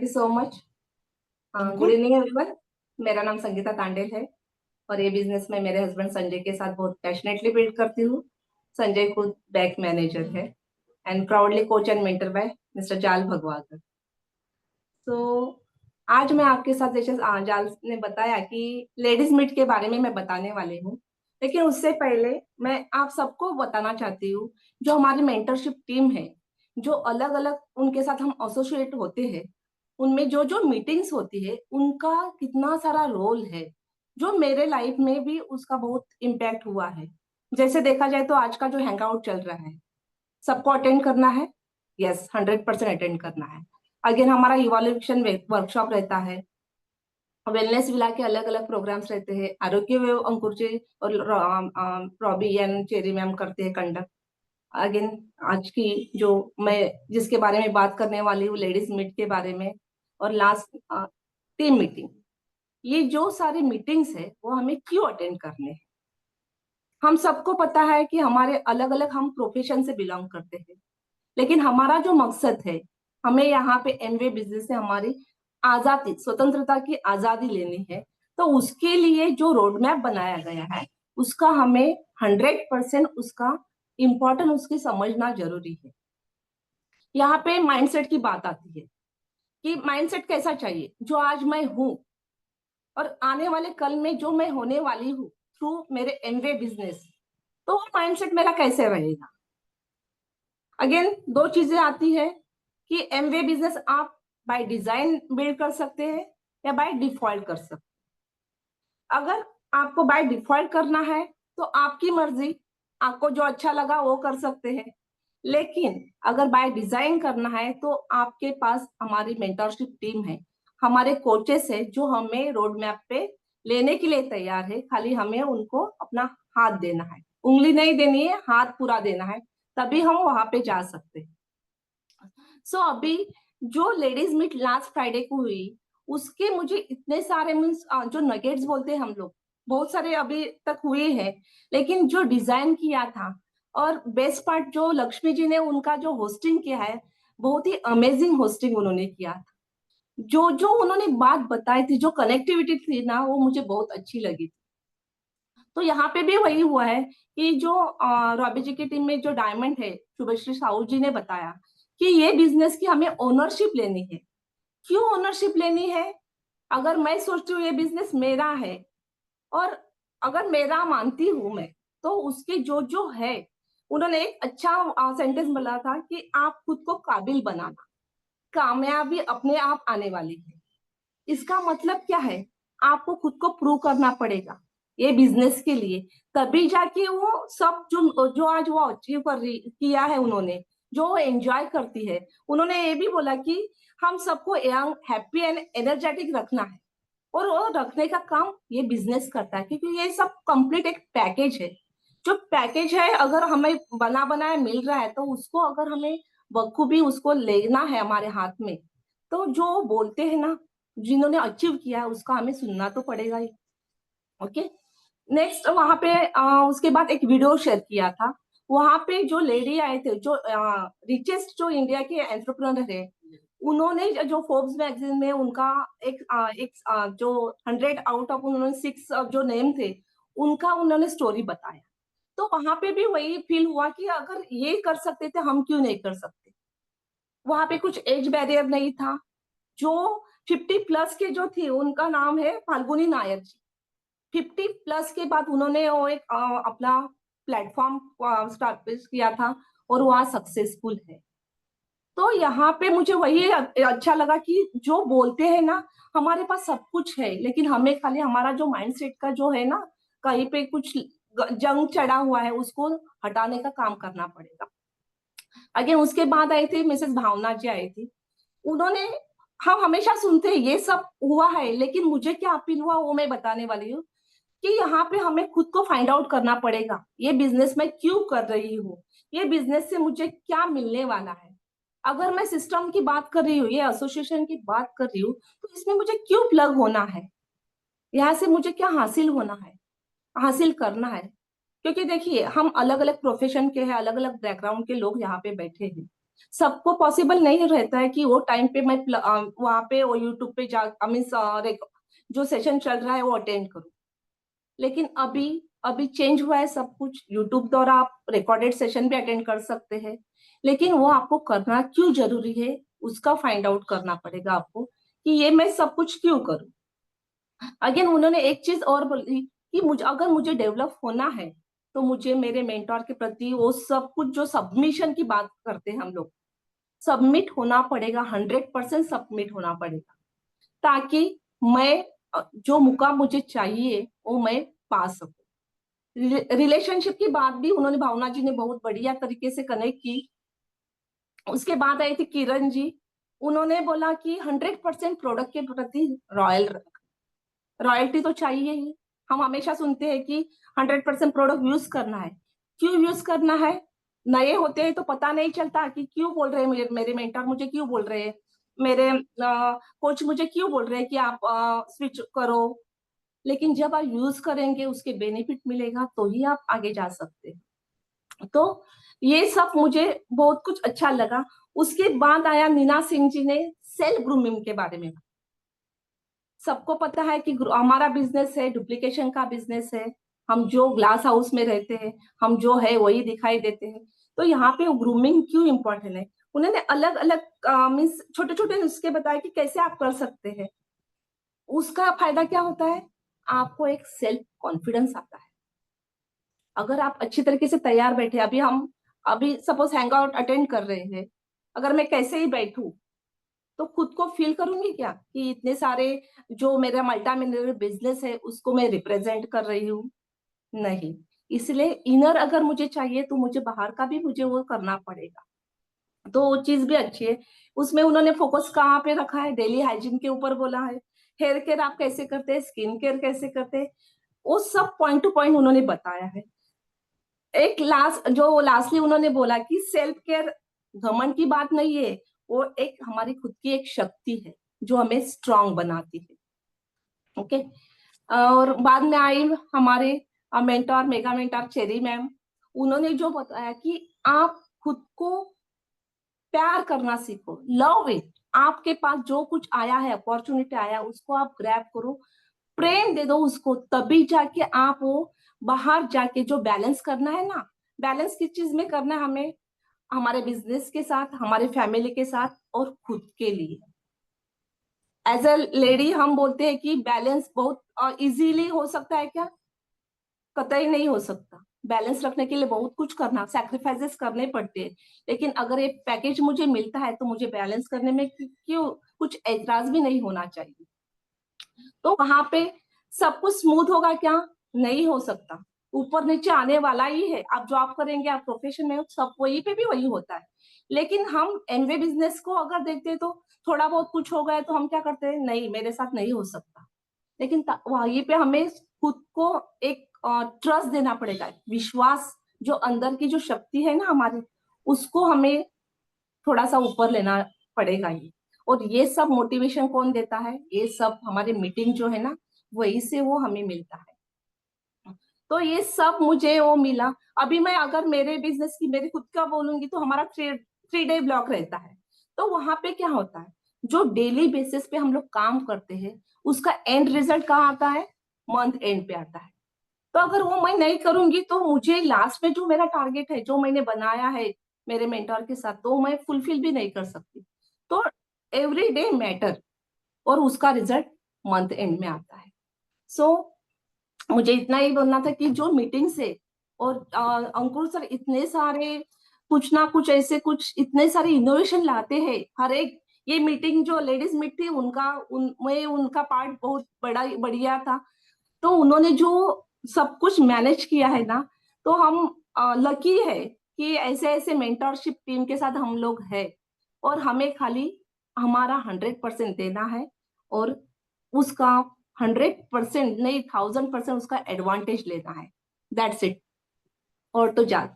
You so much. Good बिल्कुल। Evening everyone. मेरा नाम संगीता तांडेल है और ये बिजनेस मैं मेरे हस्बैंड संजय के साथ बहुत पैशनेटली बिल्ड करती हूँ। संजय खुद बैंक मैनेजर है and proudly coach and mentor by mister Jal Bhagwakar. तो आज मैं आपके साथ, जैसे जाल ने बताया कि लेडीज मीट के बारे में मैं बताने वाली हूँ, लेकिन उससे पहले मैं आप सबको बताना चाहती हूँ, जो हमारी मेंटरशिप टीम है, जो अलग अलग उनके साथ हम एसोसिएट होते हैं, उनमें जो जो मीटिंग्स होती है उनका कितना सारा रोल है, जो मेरे लाइफ में भी उसका बहुत इम्पैक्ट हुआ है। जैसे देखा जाए तो आज का जो हैंग आउट चल रहा है, सबको अटेंड करना है। यस, 100% अटेंड करना है। अगेन हमारा इवोल्यूशन वर्कशॉप रहता है, वेलनेस विला के अलग अलग प्रोग्राम्स रहते हैं, आरोग्य वेव अंकुर जी और रॉबी एंड चेरी मैम करते हैं कंडक्ट। अगेन आज की जो मैं जिसके बारे में बात करने वाली हूँ, लेडीज मीट के बारे में। और लास्ट टीम मीटिंग। ये जो सारी मीटिंग्स है वो हमें क्यों अटेंड करने हैं? हम सबको पता है कि हमारे अलग अलग हम प्रोफेशन से बिलोंग करते हैं, लेकिन हमारा जो मकसद है, हमें यहाँ पे एमवे बिजनेस से हमारी आजादी, स्वतंत्रता की आजादी लेनी है। तो उसके लिए जो रोड मैप बनाया गया है, उसका हमें 100% उसका इम्पोर्टेंट उसकी समझना जरूरी है। यहाँ पे माइंडसेट की बात आती है कि माइंडसेट कैसा चाहिए, जो आज मैं हूँ और आने वाले कल में जो मैं होने वाली हूँ थ्रू मेरे एमवे बिजनेस, तो वो माइंडसेट मेरा कैसे रहेगा। अगेन दो चीजें आती है कि एमवे बिजनेस आप बाय डिजाइन बिल्ड कर सकते हैं या बाय डिफॉल्ट कर सकते हैं। अगर आपको बाय डिफॉल्ट करना है तो आपकी मर्जी, आपको जो अच्छा लगा वो कर सकते हैं। लेकिन अगर बाय डिजाइन करना है तो आपके पास हमारी मेंटरशिप टीम है, हमारे कोचेस है, जो हमें रोड मैप पे लेने के लिए तैयार है। खाली हमें उनको अपना हाथ देना है, उंगली नहीं देनी है, हाथ पूरा देना है, तभी हम वहां पे जा सकते हैं। अभी जो लेडीज मीट लास्ट फ्राइडे को हुई, उसके मुझे इतने सारे मीन्स जो नगेट्स बोलते हैं हम लोग, बहुत सारे अभी तक हुए हैं। लेकिन जो डिजाइन किया था और बेस्ट पार्ट जो लक्ष्मी जी ने उनका जो होस्टिंग किया है, बहुत ही अमेजिंग होस्टिंग उन्होंने किया था। जो जो उन्होंने बात बताई थी, जो कनेक्टिविटी थी ना, वो मुझे बहुत अच्छी लगी थी। तो यहाँ पे भी वही हुआ है कि जो रॉबी जी की टीम में जो डायमंड है, शुभश्री साहू जी ने बताया कि ये बिजनेस की हमें ओनरशिप लेनी है। क्यों ओनरशिप लेनी है? अगर मैं सोचती हूँ ये बिजनेस मेरा है, और अगर मेरा मानती हूँ मैं, तो उसके जो जो है, उन्होंने एक अच्छा सेंटेंस बोला था कि आप खुद को काबिल बनाना, कामयाबी अपने आप आने वाली है। इसका मतलब क्या है? आपको खुद को प्रूव करना पड़ेगा ये बिजनेस के लिए, तभी जाके वो सब जो जो आज वो अचीव कर रही किया है उन्होंने, जो वो एंजॉय करती है। उन्होंने ये भी बोला कि हम सबको यंग, हैप्पी एंड एनर्जेटिक रखना है, और वो रखने का काम ये बिजनेस करता है, क्योंकि ये सब कंप्लीट एक पैकेज है। जो पैकेज है, अगर हमें बना बनाया मिल रहा है, तो उसको अगर हमें बखूबी उसको लेना है हमारे हाथ में, तो जो बोलते हैं ना, जिन्होंने अचीव किया है उसका हमें सुनना तो पड़ेगा ही। ओके। नेक्स्ट वहां पे उसके बाद एक वीडियो शेयर किया था। वहां पे जो लेडी आए थे, जो रिचेस्ट जो इंडिया के एंटरप्रेन्योर है, उन्होंने जो फोर्ब्स मैगजीन में उनका जो 100 आउट ऑफ उन्होंने 6 जो नेम थे, उनका उन्होंने स्टोरी बताया। तो वहां पे भी वही फील हुआ कि अगर ये कर सकते थे, हम क्यों नहीं कर सकते। वहां पे कुछ एज बैरियर नहीं था। जो 50+ के जो थे, उनका नाम है फाल्गुनी नायर जी। 50+ के बाद उन्होंने वो एक अपना प्लेटफॉर्म स्टार्ट किया था, और वहाँ सक्सेसफुल है। तो यहाँ पे मुझे वही अच्छा लगा कि जो बोलते हैं ना, हमारे पास सब कुछ है, लेकिन हमें खाली हमारा जो माइंडसेट का जो है ना, कहीं पे कुछ जंग चढ़ा हुआ है, उसको हटाने का काम करना पड़ेगा। आगे उसके बाद आई थी मिसेस भावना जी, आई थी। उन्होंने, हम हमेशा सुनते हैं ये सब हुआ है, लेकिन मुझे क्या अपील हुआ वो मैं बताने वाली हूँ कि यहाँ पे हमें खुद को फाइंड आउट करना पड़ेगा, ये बिजनेस मैं क्यों कर रही हूँ, ये बिजनेस से मुझे क्या मिलने वाला है। अगर मैं सिस्टम की बात कर रही हूँ, ये एसोसिएशन की बात कर रही हूँ, तो इसमें मुझे क्यों प्लग होना है, यहाँ से मुझे क्या हासिल होना है, हासिल करना है। क्योंकि देखिए, हम अलग अलग प्रोफेशन के हैं, अलग अलग बैकग्राउंड के लोग यहाँ पे बैठे हैं। सबको पॉसिबल नहीं रहता है कि वो टाइम पे मैं वहां पे वो यूट्यूब पे जा मीन्स जो सेशन चल रहा है वो अटेंड करूं। लेकिन अभी अभी चेंज हुआ है सब कुछ, यूट्यूब द्वारा आप रिकॉर्डेड सेशन भी अटेंड कर सकते हैं। लेकिन वो आपको करना क्यों जरूरी है, उसका फाइंड आउट करना पड़ेगा आपको कि ये मैं सब कुछ क्यों करूं। अगेन उन्होंने एक चीज और बोली कि मुझे अगर मुझे डेवलप होना है तो मुझे मेरे मेंटोर के प्रति वो सब कुछ जो सबमिशन की बात करते हैं हम लोग, सबमिट होना पड़ेगा, 100% सबमिट होना पड़ेगा, ताकि मैं जो मुकाम मुझे चाहिए वो मैं पा सकूं। रिलेशनशिप की बात भी उन्होंने, भावना जी ने बहुत बढ़िया तरीके से कनेक्ट की। उसके बाद आई थी किरण जी, उन्होंने बोला कि 100% प्रोडक्ट के प्रति रॉयल्टी तो चाहिए ही। हम हमेशा सुनते हैं कि 100% प्रोडक्ट यूज करना है। क्यों यूज करना है? नए होते हैं तो पता नहीं चलता कि क्यों बोल रहे हैं, मेरे मेंटर मुझे क्यों बोल रहे हैं, मेरे कोच मुझे क्यों बोल रहे हैं कि आप स्विच करो। लेकिन जब आप यूज करेंगे, उसके बेनिफिट मिलेगा तो ही आप आगे जा सकते हैं। तो ये सब मुझे बहुत कुछ अच्छा लगा। उसके बाद आया नीना सिंह जी ने सेल्फ ग्रूमिंग के बारे में। सबको पता है कि हमारा बिजनेस है, डुप्लीकेशन का बिजनेस है। हम जो ग्लास हाउस में रहते हैं, हम जो है वही दिखाई देते हैं। तो यहाँ पे ग्रूमिंग क्यों इम्पोर्टेंट है, उन्होंने अलग अलग मीन्स छोटे छोटे नुस्खे बताए कि कैसे आप कर सकते हैं। उसका फायदा क्या होता है, आपको एक सेल्फ कॉन्फिडेंस आता है। अगर आप अच्छी तरीके से तैयार बैठे, अभी सपोज हैंग आउट अटेंड कर रहे हैं, अगर मैं कैसे ही बैठूं तो खुद को फील करूंगी क्या कि इतने सारे जो मेरा मल्टा मिलियनर बिजनेस है उसको मैं रिप्रेजेंट कर रही हूँ? नहीं। इसलिए इनर अगर मुझे चाहिए तो मुझे बाहर का भी मुझे वो करना पड़ेगा। तो वो चीज भी अच्छी है। उसमें उन्होंने फोकस कहाँ पे रखा है, डेली हाइजीन के ऊपर बोला है। हेयर केयर आप कैसे करते हैं, स्किन केयर कैसे करते हैं, वो सब पॉइंट टू पॉइंट उन्होंने बताया है। एक लास्टली उन्होंने बोला कि सेल्फ केयर घमंड की बात नहीं है, वो एक हमारी खुद की एक शक्ति है जो हमें स्ट्रांग बनाती है। ओके। और बाद में आई हमारे mentor, mega mentor cherry ma'am. उन्होंने जो बताया कि आप खुद को प्यार करना सीखो, लव इट। आपके पास जो कुछ आया है, अपॉर्चुनिटी आया, उसको आप ग्रैब करो, प्रेम दे दो उसको, तभी जाके आप वो बाहर जाके जो बैलेंस करना है ना, बैलेंस किस चीज में करना है हमें, हमारे बिजनेस के साथ, हमारे फैमिली के साथ और खुद के लिए। एज अ लेडी हम बोलते हैं कि बैलेंस बहुत इजीली हो सकता है क्या? कतई नहीं हो सकता। बैलेंस रखने के लिए बहुत कुछ करना, सैक्रिफाइसेस करने पड़ते हैं। लेकिन अगर एक पैकेज मुझे मिलता है तो मुझे बैलेंस करने में क्यों कुछ ऐतराज भी नहीं होना चाहिए। तो वहां पे सब कुछ स्मूथ होगा क्या? नहीं हो सकता। ऊपर नीचे आने वाला ही है। आप जॉब करेंगे, आप प्रोफेशन में हो, सब वही पे भी वही होता है। लेकिन हम एमवे बिजनेस को अगर देखते हैं तो थोड़ा बहुत कुछ हो गया तो हम क्या करते हैं, नहीं मेरे साथ नहीं हो सकता। लेकिन वहीं पे हमें खुद को एक ट्रस्ट देना पड़ेगा, विश्वास, जो अंदर की जो शक्ति है ना हमारी, उसको हमें थोड़ा सा ऊपर लेना पड़ेगा ही। और ये सब मोटिवेशन कौन देता है, ये सब हमारे मीटिंग जो है ना, वही से वो हमें मिलता है। तो ये सब मुझे वो मिला। अभी मैं अगर मेरे बिजनेस की, मेरे खुद का बोलूंगी तो हमारा 3 डे ब्लॉक रहता है। तो वहां पे क्या होता है, जो डेली बेसिस पे हम लोग काम करते हैं, उसका एंड रिजल्ट कहाँ आता है, मंथ एंड पे आता है। तो अगर वो मैं नहीं करूंगी तो मुझे लास्ट में जो मेरा टारगेट है, जो मैंने बनाया है मेरे मेंटर के साथ, तो मैं फुलफिल भी नहीं कर सकती। तो एवरी डे मैटर, और उसका रिजल्ट मंथ एंड में आता है। सो मुझे इतना ही बोलना था कि जो मीटिंग से, और अंकुर सर इतने सारे कुछ ना कुछ ऐसे कुछ इतने सारे इनोवेशन लाते हैं हर एक। ये मीटिंग जो लेडीज मीट थी उनमें उनका पार्ट बहुत बड़ा बढ़िया था। तो उन्होंने जो सब कुछ मैनेज किया है ना, तो हम लकी है कि ऐसे ऐसे मेंटरशिप टीम के साथ हम लोग हैं। और हमें खाली हमारा 100% देना है, और उसका 100% नहीं, 1000% उसका एडवांटेज लेना है। That's it. और तो जा